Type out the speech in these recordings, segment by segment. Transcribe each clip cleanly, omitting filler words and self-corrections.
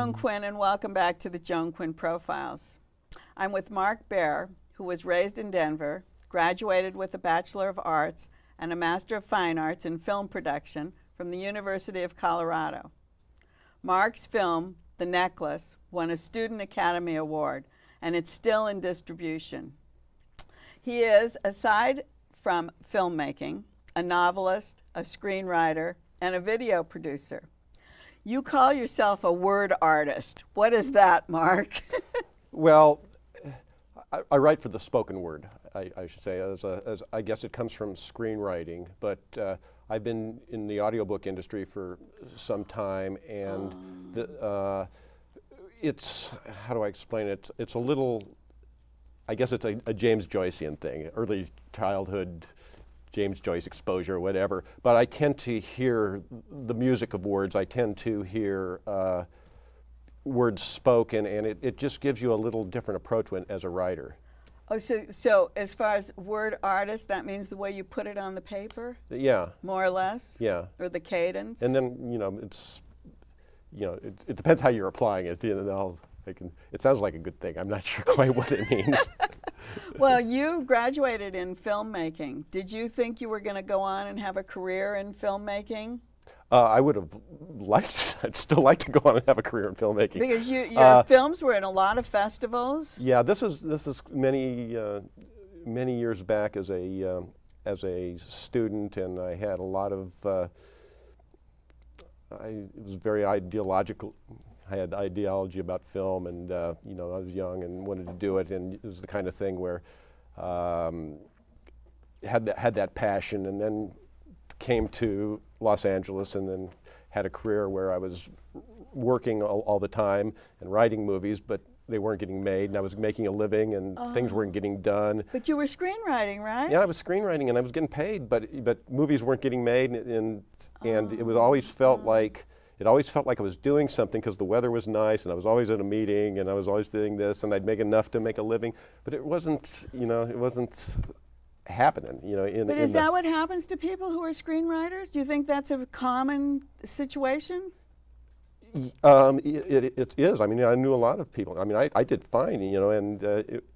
Joan Quinn, and welcome back to the Joan Quinn Profiles. I'm with Mark Baer, who was raised in Denver, graduated with a Bachelor of Arts and a Master of Fine Arts in Film Production from the University of Colorado. Mark's film, The Necklace, won a Student Academy Award, and it's still in distribution. He is, aside from filmmaking, a novelist, a screenwriter, and a video producer. You call yourself a word artist. What is that, Mark? Well, I write for the spoken word, I should say, as I guess it comes from screenwriting, but I've been in the audiobook industry for some time, and it's, how do I explain it? It's a little, I guess it's a James Joycean thing, early childhood James Joyce exposure, whatever, but I tend to hear the music of words. I tend to hear words spoken, and it just gives you a little different approach as a writer. Oh, so as far as word artist, that means the way you put it on the paper? Yeah. More or less? Yeah. Or the cadence? And then, it depends how you're applying it. It sounds like a good thing. I'm not sure quite what it means. Well, you graduated in filmmaking. Did you think you were going to go on and have a career in filmmaking? I would have liked, I'd still like to go on and have a career in filmmaking. Because your films were in a lot of festivals? Yeah, this is many years back as a student, and I had a lot of, it was very ideological. I had ideology about film, and I was young and wanted to do it, and it was the kind of thing where had that passion, and then came to Los Angeles, and then had a career where I was working all the time and writing movies, but they weren't getting made, and I was making a living, and things weren't getting done. But you were screenwriting, right? Yeah, I was screenwriting, and I was getting paid, but movies weren't getting made, and it was always felt like. It always felt like I was doing something because the weather was nice, and I was always at a meeting, and I was always doing this, and I'd make enough to make a living, but it wasn't, it wasn't happening, But is that what happens to people who are screenwriters? Do you think that's a common situation? It is. I mean, I knew a lot of people. I mean, I did fine, and it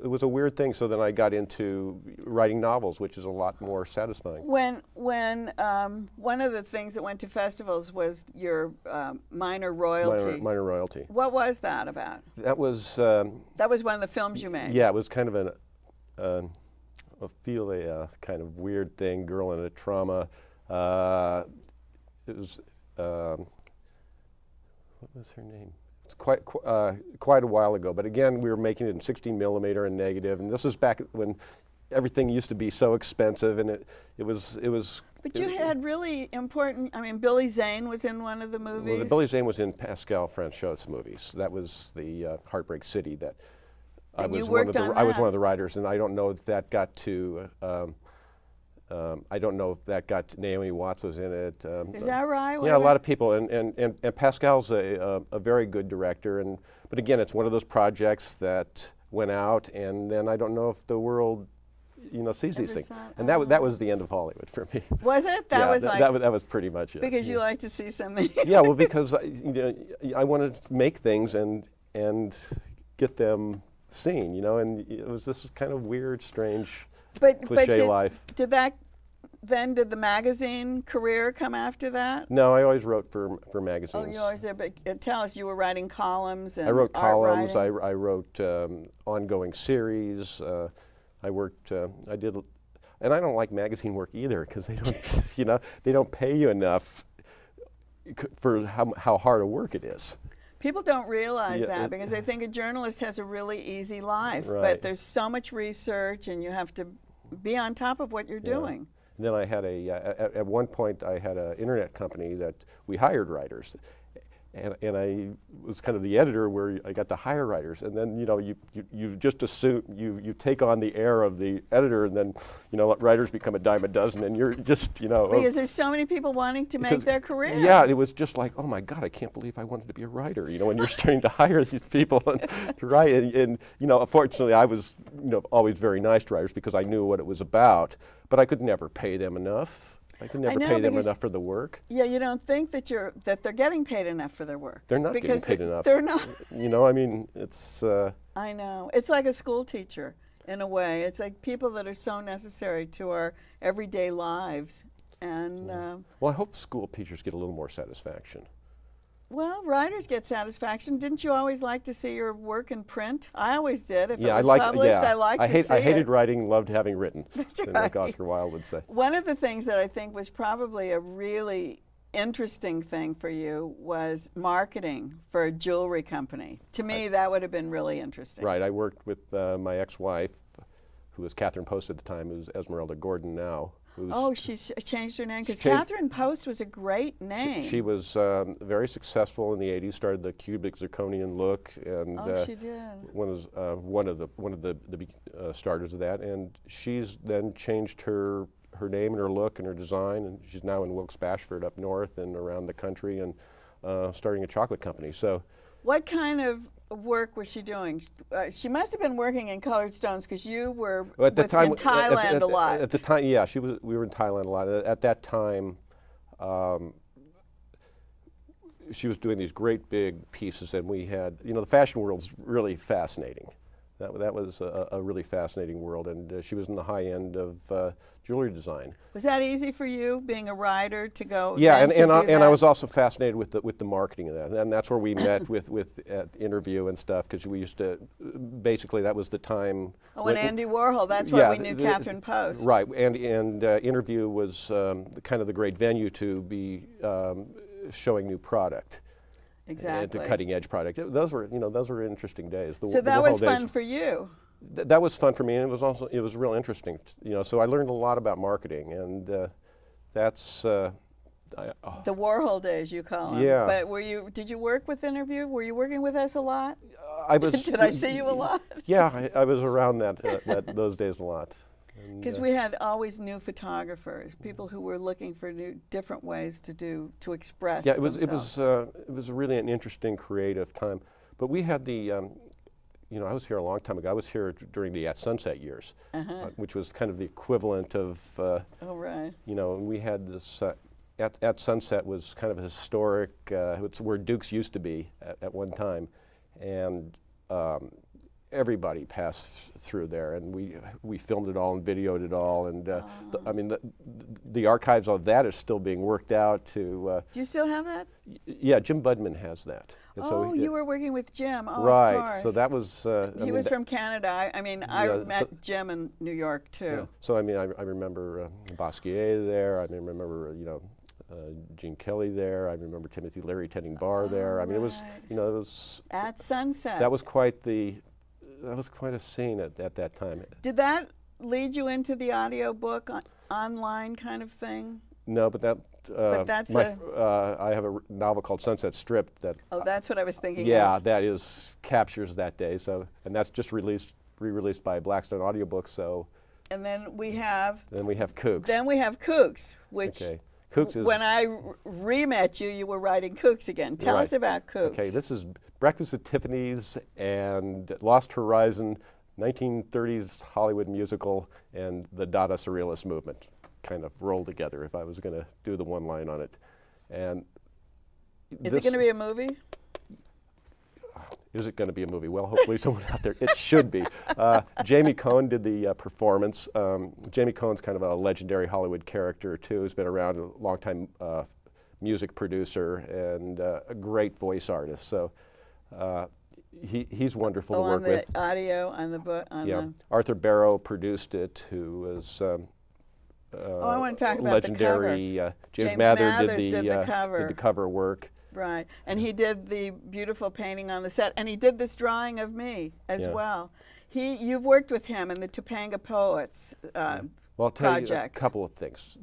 was a weird thing. So then I got into writing novels, which is a lot more satisfying. When one of the things that went to festivals was your minor royalty. Minor royalty. What was that about? That was one of the films you made. Yeah, it was kind of a Ophelia kind of weird thing, girl in a trauma. It was. What was her name? It's quite a while ago, but again, we were making it in 16 millimeter and negative, and this is back when everything used to be so expensive, and it was. But you had really important. I mean, Billy Zane was in one of the movies. Well, Billy Zane was in Pascal Franchot's movies. That was the Heartbreak City that I was one of the writers, and I don't know if that got to. I don't know if that got Naomi Watts was in it. Is that right? Yeah, a lot of people, and Pascal's a very good director, but again, it's one of those projects that went out, and then I don't know if the world, sees these things. And that was the end of Hollywood for me. Was it? That was pretty much it. Because you like to see something. Yeah, well, because I wanted to make things and get them seen, and it was this kind of weird, strange. Cliche life. Did the magazine career come after that? No, I always wrote for magazines. Oh, you always did, but tell us, you were writing columns and I wrote columns, I wrote ongoing series, I worked, and I don't like magazine work either, because they don't, they don't pay you enough for how hard a work it is. People don't realize that because they think a journalist has a really easy life, but there's so much research, and you have to be on top of what you're doing. And then I had at one point I had an internet company that we hired writers, and I was kind of the editor where I got to hire writers, and then you just assume you take on the air of the editor, and then writers become a dime a dozen, and you're just because there's so many people wanting to make their career. Yeah, it was just like, oh my God, I can't believe I wanted to be a writer. When you're starting to hire these people to write, and fortunately I was always very nice to writers because I knew what it was about, but I could never pay them enough. I can never know, pay them enough for the work. Yeah, you don't think that they're getting paid enough for their work. They're not getting paid enough. They're not. You know, I mean, it's. I know. It's like a school teacher in a way. It's like people that are so necessary to our everyday lives. And well, I hope school teachers get a little more satisfaction. Well, writers get satisfaction. Didn't you always like to see your work in print? I always did. If it was published, I liked to see it. I hated writing, loved having written. That's right. Like Oscar Wilde would say. One of the things that I think was probably a really interesting thing for you was marketing for a jewelry company. To me, that would have been really interesting. Right. I worked with my ex-wife, who was Catherine Post at the time, who's Esmeralda Gordon now. Oh, she's changed her name, because Catherine Post was a great name. She was very successful in the '80s. Started the cubic zirconian look, and she did. one of the starters of that. And she's then changed her name and her look and her design, and she's now in Wilkes-Bashford up north and around the country, and starting a chocolate company. So, what kind of work was she doing? She must have been working in colored stones, because you were in Thailand a lot. At the time, yeah, we were in Thailand a lot. At that time, she was doing these great big pieces, and we had, you know, the fashion world's really fascinating. That was a really fascinating world, and she was in the high end of jewelry design. Was that easy for you, being a writer, to go? Yeah, and I was also fascinated with the marketing of that, and that's where we met with at Interview and stuff, because we used to basically, that was the time. Oh, and Andy Warhol. That's where we knew Catherine Post. Right, and Interview was kind of the great venue to be showing new product. Exactly. And to cutting edge product. Those were interesting days. So that was fun for you. That was fun for me, and it was real interesting. You know, so I learned a lot about marketing, and that's the Warhol days, you call them. Yeah. But did you work with Interview? Were you working with us a lot? I was. Did I see you a lot? Yeah, I was around those days a lot. Because we had always new photographers, people who were looking for different ways to express. Yeah, themselves. it was really an interesting, creative time. But we had the, you know, I was here a long time ago. I was here during the At Sunset years, which was kind of the equivalent of. Oh right. You know, and we had this. At Sunset was kind of a historic. It's where Dukes used to be at one time, and. Everybody passed through there, and we filmed it all and videoed it all, and I mean the archives of that is still being worked out. To do you still have that? Yeah, Jim Budman has that. And so you were working with Jim. Oh, right. Of course. So that was. He was from Canada. I mean, I met Jim in New York too. Yeah. So I mean, I remember Basquiat there. I remember Gene Kelly there. I remember Timothy Leary tending bar there. I mean, it was, you know, it was At Sunset. That was quite a scene at that time. Did that lead you into the audiobook online kind of thing? No, but that. But that's I have a novel called Sunset Strip that. Oh, that's what I was thinking. Yeah, of. that captures that day. So, and that's just re-released by Blackstone Audiobooks. So. And then we have. Then we have Kooks. Then we have Kooks, which. Okay. Kooks is. When I re-met you, you were writing Kooks again. Tell us about Kooks. Okay, this is Breakfast at Tiffany's and Lost Horizon, 1930s Hollywood musical, and the Dada Surrealist movement kind of rolled together, if I was going to do the one line on it. And is it going to be a movie? Is it going to be a movie? Well, hopefully someone out there. It should be. Jamie Cohn did the performance. Jamie Cohn's kind of a legendary Hollywood character, too. He's been around, a long time music producer and a great voice artist. So he's wonderful to work with. On the audio, on the book? Arthur Barrow produced it, who was I want to talk about legendary. The cover. James Mather did the cover work. Right, and he did the beautiful painting on the set, and he did this drawing of me as well. You've worked with him in the Topanga Poets well, I'll tell you a couple of things.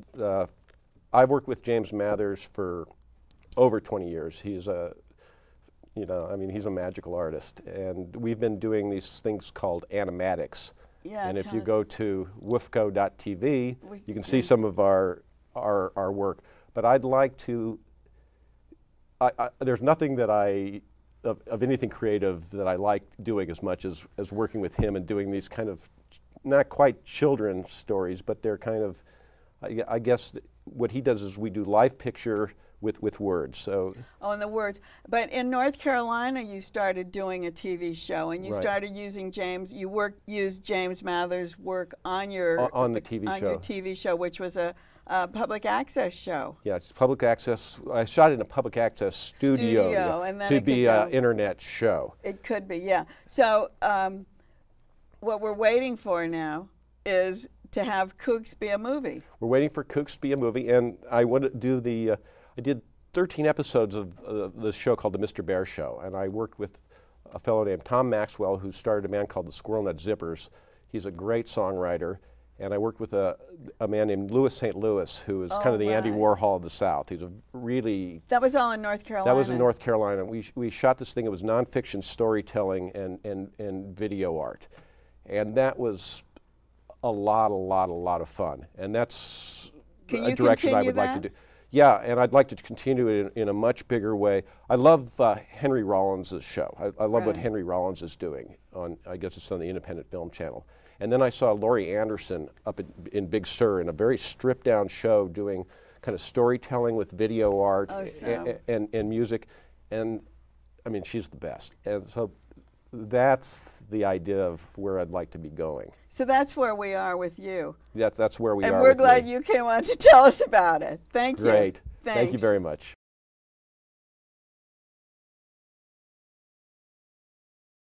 I've worked with James Mathers for over 20 years. He's he's a magical artist, and we've been doing these things called animatics. Yeah, and if you go to woofco.tv, you can see some of our work. But I'd like to. There's nothing that of anything creative that I like doing as much as working with him and doing these kind of, not quite children's stories, but they're kind of, I guess, what he does is we do live picture with words. So. Oh, and the words. But in North Carolina, you started doing a TV show, and you Right. started using James. You used James Mather's work on your the TV on show. your TV show, which was a public access show. Yeah, it's public access. I shot it in a public access studio and then to it be could an go. internet show. It could be, yeah. So what we're waiting for now is to have Kooks be a movie. We're waiting for Kooks to be a movie, and I want to do the. I did 13 episodes of the show called The Mr. Baer Show, and I worked with a fellow named Tom Maxwell, who started a band called the Squirrel Nut Zippers. He's a great songwriter, and I worked with a man named Louis St. Louis, who is kind of the Andy right. Warhol of the South. He's a really. That was all in North Carolina. That was in North Carolina. We shot this thing. It was nonfiction storytelling and video art, and that was a lot of fun. And that's Can a you direction I continue would like that? to do. Yeah, and I'd like to continue it in a much bigger way. I love Henry Rollins' show. I love what Right. Henry Rollins is doing on, I guess it's on the Independent Film Channel. And then I saw Laurie Anderson up in Big Sur in a very stripped down show doing kind of storytelling with video art and music. And I mean, she's the best. And so that's the idea of where I'd like to be going. So that's where we are with you. That's where we are. And we're with glad me. you came on to tell us about it. Thank you. Great. Thank Thanks. you very much.